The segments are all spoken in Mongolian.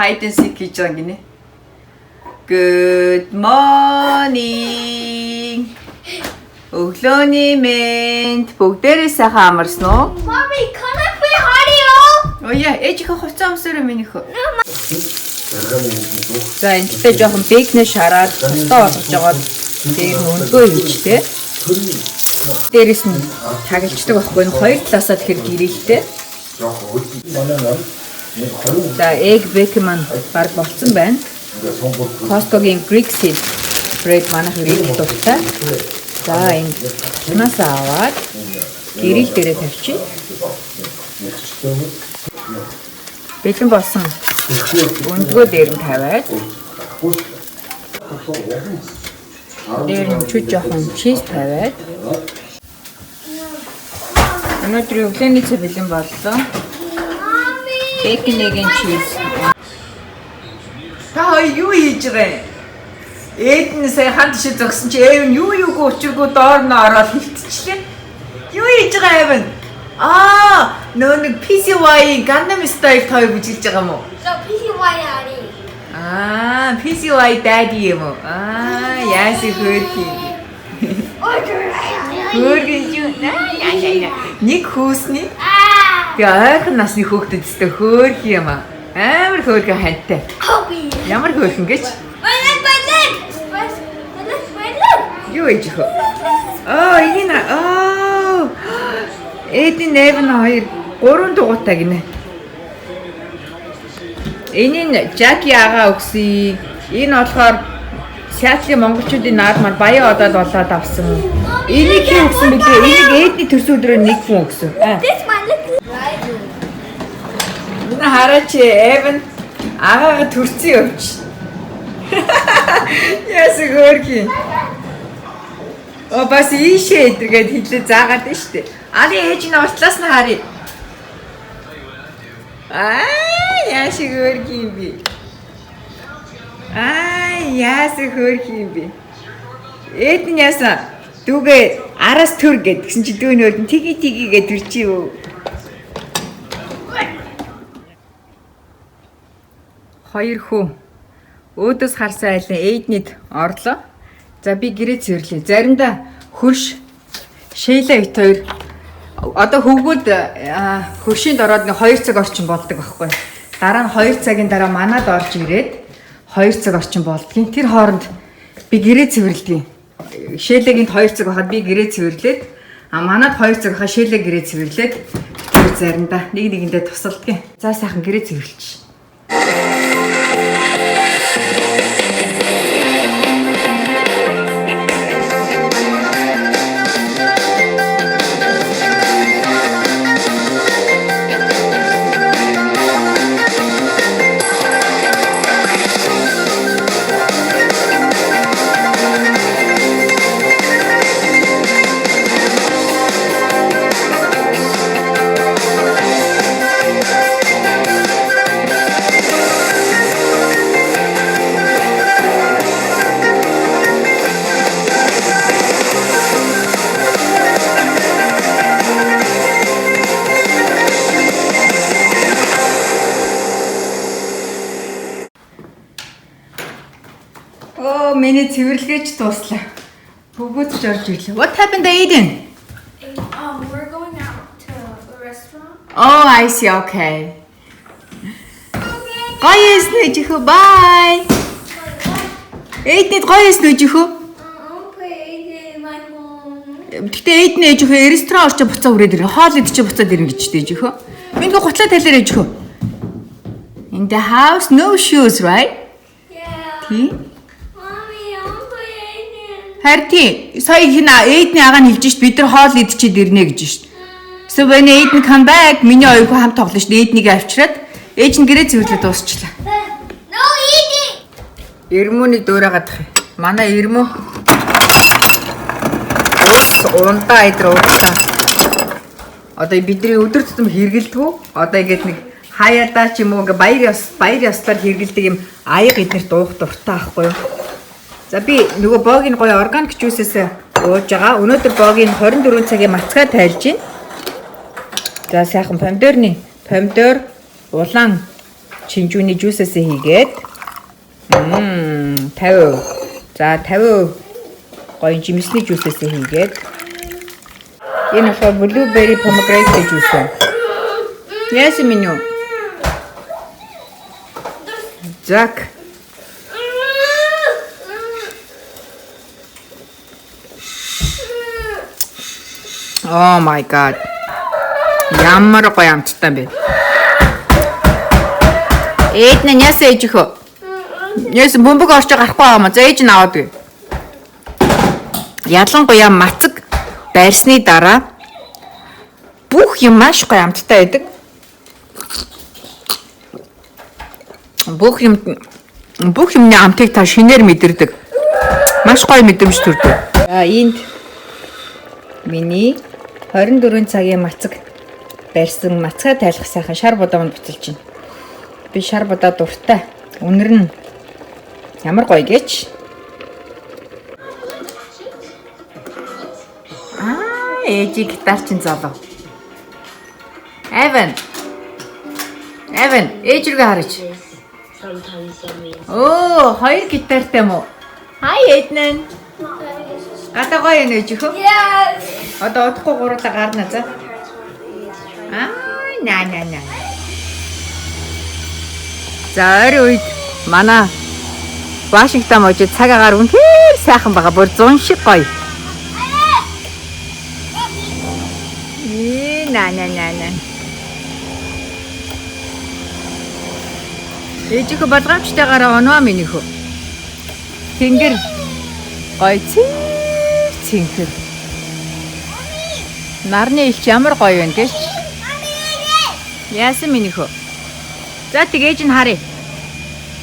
hide and seek хийж байгаа гинэ. Good morning. Өглөөний мэнд бүгдээрээ сайхан амарсан уу? Mommy, can I play Mario? Оо яа, ээжийнхээ хувцас өмсөрөө минийхөө. За энэ тэ жоохон бэкнэ шараад тостоо болгож жагаад дээр өндгөө хийжтэй. Дээрээс нь тагалждаг байхгүй нь хоёр талаасаа тэгэхээр гэрэлтэй. За egg bake маань баг болцсон байна. Costco-гийн Greek seed bread манайх ирэх дуртай. За энэ тунаас аваад гэрэл дээрээ тавьчих. Бэлэн болсон өндгөө дээр нь тавиад дээр нь чүж жоохон чиз тавиад өнөөдөр өглөөний цай бэлэн боллоо. Бэкнэгийн чиз. Та юу хийж байгаа юм? Эд нь сая ханд шиг зогсон чи Эвэн юу учиргүй доор нь ороод хилтчихлээ. Юу хийж байгаа Эвэн? Нөө нэг PCY Gangnam Style той бүжиглж байгаа юм уу? So PCY 아니. PCY daddy юм уу? Яаси хөрхи. Хөрхи юу? Нэг хүүсний. Тэгээ ойрхон насны хүүхдэд өстэй хөрхи юм аа. Амар хөрхи хантай. Ямар хөрхин гэж? Юу ээж хөө? Энэ Эдийн Эвэн хоёр 3 дугуйтай гинэ. Энийг Жаки агаа өгсөн. Энэ болохоор Сиатлын монголчуудын наад маань баяа одоод болоод авсан. Энийг хин өгсөн бэлээ. Энийг Эдний төрсөн өдрөө нэг хүн өгсөн. Энэ хараач Эвэн агаагаа төрсөн явж. Яс гөргий. Бас ийшээ эдэргээд хилээ заагаад байна шүү дээ. Али ээж нь уртлаас нь харъя. Яаш гөргий юм би. Яас хөрхи юм би. Эд нь яасан дүүгээ араас төр гэд гэсэн чи дүү нөр нь тиги гэд төрчих юу. Хоёр хүү өөдөөс харсан айлын эйднийд орлоо. За би гэрээ цэвэрлэе. Заримдаа хөрш Шейла ит хоёр одоо хөвгүүд хөршинд ороод 2 цаг орчим болдог байхгүй. Дараа нь 2 цагийн дараа манад орж ирээд 2 цаг орчим болдгийн. Тэр хооронд би гэрээ цэвэрлэдэг. Шейлагийн 2 цаг байхад би гэрээ цэвэрлээд манад 2 цаг байхад Шейлаг гэрээ цэвэрлээд тэр заримдаа нэг нэгэндээ тусалдаг. За сайхан гэрээ цэвэрлэж. Миний цэвэрлэгч дуслаа. Бүгөөч орж ирлээ. What happened Aiden? We're going out to a restaurant. I see. Okay. Гоё эснэ жихөө. Bye. Aiden гоё эснэ жихөө. I'll play my phone. Гэтэ Aiden жихөө ресторан орчоо буцаа үрээд ирээ. Хоол идчихээ буцаад ирнэ гэжтэй жихөө. Минийхөө гутлаа талаараа жихөө. In the house no shoes, right? Yeah. Тий. Play. Сая хин Эйдний агаа нь хэлж шít бид нар хоол идчихэд ирнэ гэж шít. So when Aiden come back миний оюугүй хамт тоглоно шít. Эйднийг авчираад ээж нь гэрээ цэвэрлээд дуусчлаа. No eating. Ирмөний дөөрөөгаад тах. Манай ирмөө. Унтаа идруудлаа. Одоо бидний өдөр тутам хэргэлдэггүй. Одоо ингэж нэг хаяадаа ч юм уу баяр ёслоор хэргэлдэг юм аяга эднэр дуух дуртай аахгүй юу? За би нөгөө богийн гоё органик жуусээс ууж байгаа. Өнөөдөр богийн 24 цагийн мацгаа тайлж байна. За сайхан помидор, улаан Чинжүүний жуусээс хийгээд 50. За 50 гоё жимсний жуусээс хийгээд энэ болохоор blueberry pomegranate жуус уу. Яс минь юу? Зак. Oh my god. Ямар гоё амттай бэ. Ээж нь яс ээж хөө. Яс бөмбөг орч гарахгүй байгаа юм. За ээж нь аваад гээ. Ялангуяа мацаг байрсны дараа бүх юм маш гоё амттай байдаг. Бүх юмны амтыг та шинээр мэдэрдэг. Маш гоё мэдрэмж төрдөг. За энд миний 24 цагийн мацаг барьсан мацгаа тайлах сайхан шар бодоонд буцалж байна. Би шар бодоо дуртай. Үнэр нь ямар гоё гэж. Ээжи гитарчин залуу. Evan, ээж рүүгээ хараач. Оо, хоёр гитартай юм уу? Hi, Ednan. Гадаа гоё юм ээж хөө? Yes. Одоо удахгүй гурлаа гарна за. На. За ойрын үед манай Вашингтон мужид цаг агаар үнэхээр сайхан байгаа. Бүр 100 шиг гоё. На. Ээжийнхөө болгоомжтойгаараа оноо минийх үү. Тэнгэр гоё цэнхэр. Нарны илч ямар гоё вэ гэж. Яасан минийх үү. За тэг ээж нь харъя.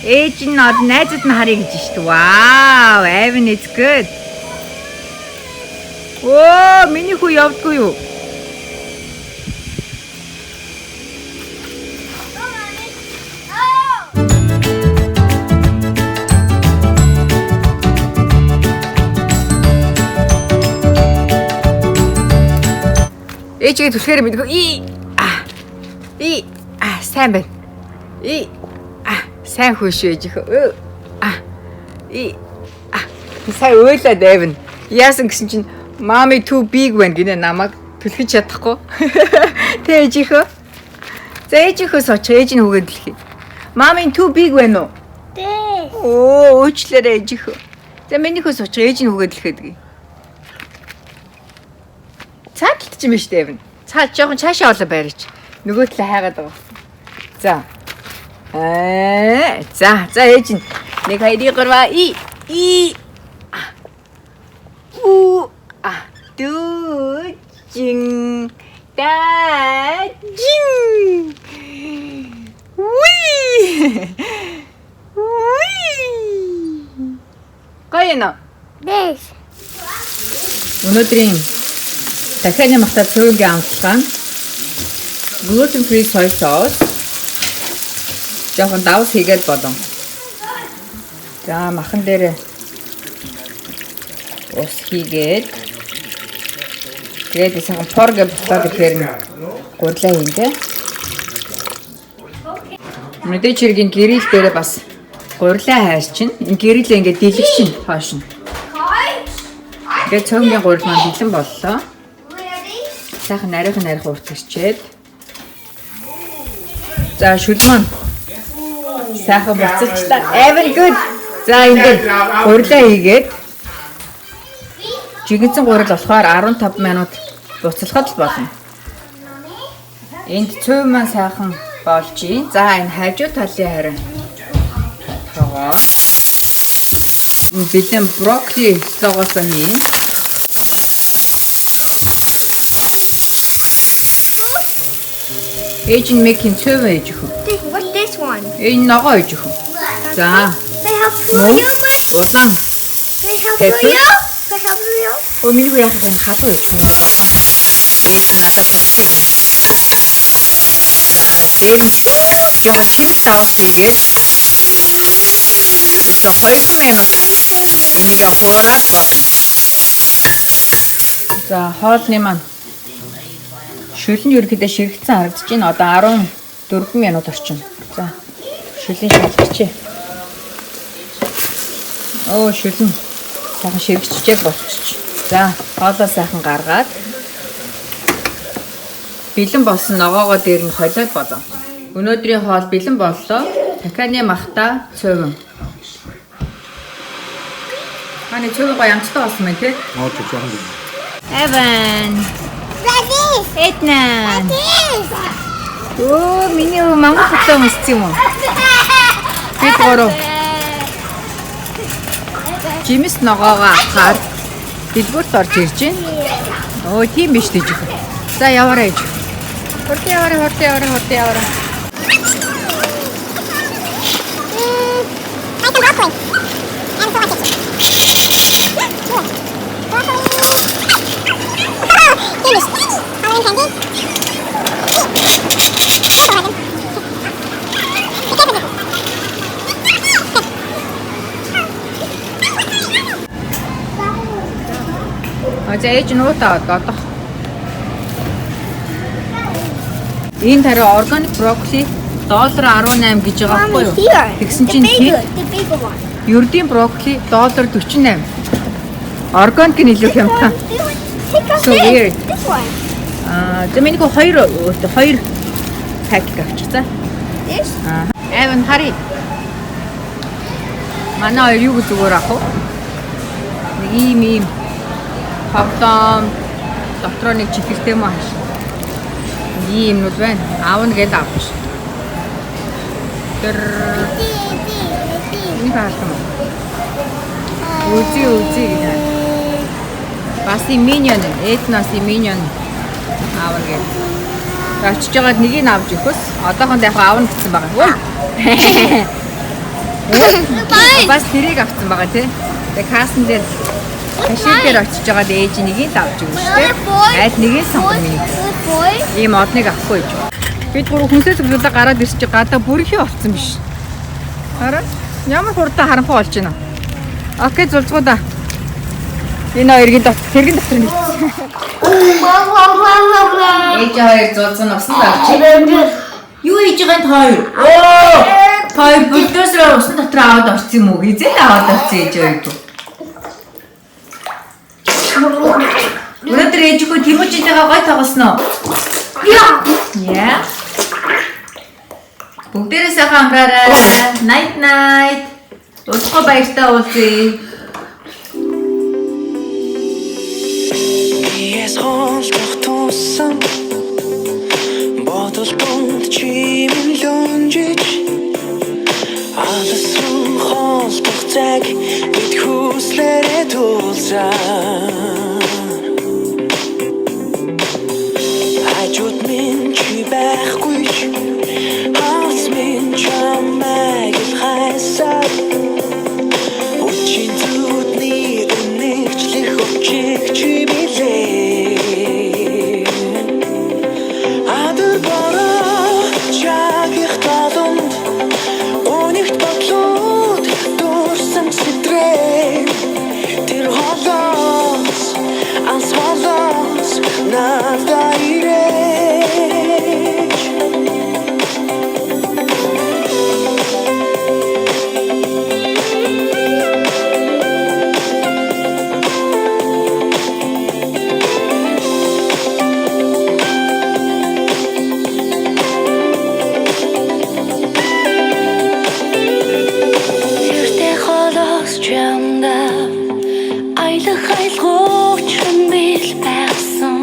Ээж нь найзууд нь харъя гэж шүү дээ. Wow, Evan is good. Оо, миний хүү явдгүй юу? Ээжигээ түлхээр мэдгүй. Сайн байна. Сайн хөөш ээж. Сайн ойлаа дэвэн. Яасан гэсэн чинь mommy too big байна гинэ намайг түлхэж чадахгүй. Тэ ээжийнхөө. За ээжийнхөөс очих ээж нь үгээд дэлхий. Mommy too big байна уу? Дээ. Оо, уучлаарай ээжийнхөө. За минийхөөс очих ээж нь үгээд дэлхийд гээ. Цааталт ч юм биш дэвэн. Цаа жоохон цаашаа олоо байрч. Нөгөө талаа хайгаад байгаа. За. За ээж нь нэг хайрыг гарва. Дүүжин даажин. Гайна. This. Өнөөдрийн дахианы махтаа цэвэргийн амтлагаа gluten free soy sauce жоохон давс хийгээд болон. За махан дээр ус хийгээд тэгээд сайхан порго бутлаад ихээр нь гурлаа хийндэ. Мэдээж хэрэг гэрэл дээр бас гурлаа хайр чинь энэ гэрэлээ ингээд дэлгэж чинь хоош нь. Тэгээд цөмгийн гурил маань бэлэн боллоо. Сайхан нарийнх урт ирчээд. За шүлмэн сайхан буцалчлаа. Very good. За ингээд гурилаа хийгээд жигэнцэн гурил болохоор 15 минут буцалхад л болно. Энд цөм маань сайхан болжий. За энэ хажуу талын харин тогоо. Бэлэн брокколи согоосоо хийн. Ээж нь мекин цөв ээж хөө. What's this one? Энэ ногоо ээж хөө. За. They have for you. Улаан. They have for you. They have for you. Миний хүү яхах энэ халуун ээж хөө. Ээж надад тусчих юм. За, дээр нь жоохон чипс аваад хийгээд. За 2 минут энийг хуураад болно. За, хоолны маань шүлэн ерөөхдөө ширхсэн харагдаж байна. Одоо 14 минут орчим. За. Шүлийн шалгачээ. Шүлэн сайхан ширгчжээ болчих. За, хоолоо сайхан гаргаад бэлэн болсон ногоогоо дээр нь холиод болоо. Өнөөдрийн хоол бэлэн боллоо. Таканы махта цөөвөн. Хани цөөвөн гоё амттай болсон мэн тий? жоохон. Эван. Ready? Этнан. Миний мангар хотоо өмссөн юм уу? Бид гурав. Жимс ногоогоо авахаар дэлгүүрт орж ирж байна. Тийм биш тийж. За яваарай ээж. Хурд яваарай. За ээж нуутаа одоо. Энэ тариу органик брокколи $18 гэж байгаа байхгүй юу? Тэгсэн чинь The big one. ердийн брокколи $48. Органик нь илүү хямдхан. Take off So weird. this one. За миний хоёр пакет авчих за. This? Эвэн хари. Манай юу гэж зүгээр ах уу? Нэг ийм хавтам дотроо нэг чихэртэй маа хааш. Ийм юмнууд байна. Аавна гэж авах ш. Тэр энэ хаалтам. Үгүй гэнэ. Бас и миньон, этнос и миньон аавна гэж. Очиж байгаад нэгийг авч өгөхөс. Одоохондоо яг аавна гэсэн байгаа. Бас тэрийг авсан байгаа тий. Тэгээ хаасан дээр хашиг дээр очиж байгаад ээж нэгийг л авч өгнө шүү дээ. Аль нэгийг сонгох миний. Good boy. Ийм одныг авахгүй гэж. Бид гурав хүнсээ цогцолоо гараад ирсэж гадаа бүрийнхээ олцсон биш. Хараа. Ямар хурдан харанхуй болж байна. Окей зулцгуудаа. Энэ хоёрын тэргийн дотор нэгсэн. Ээж хоёр зулцсан усан авчи. Юу хийж байгаа энэ хоёр? Хоёр бульдозероо усан дотор аваад орсон юм уу? Гизээ аваад орсон ээж хоёр. Өнөөдөр ээжгүй Тиможинтэйгээ гой тоглосноо. Яа. Бүгдээрээ сайхан амраарай. Night. Удахгүй баяртай уулзъя. Yes, холдох тусам бодол дунд чимэн лунжиж алсын холдох цаг бид хүслээрээ тулсан хажууд минь чи байхгүй хас минь чамайг хайсаа үчин зүудний нэгчлэх өчиг чи билээ адэр бороо чагих талунд өнөгт бодлууд дурсан сэтрээ тэр холоос ансвалоос надад ирэж Эртээ холоос чамда аялах айлгууч бил байсан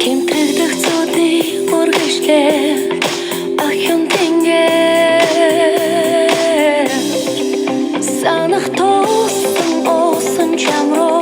Кэмтрэгдэх зүдий үргэлжлээ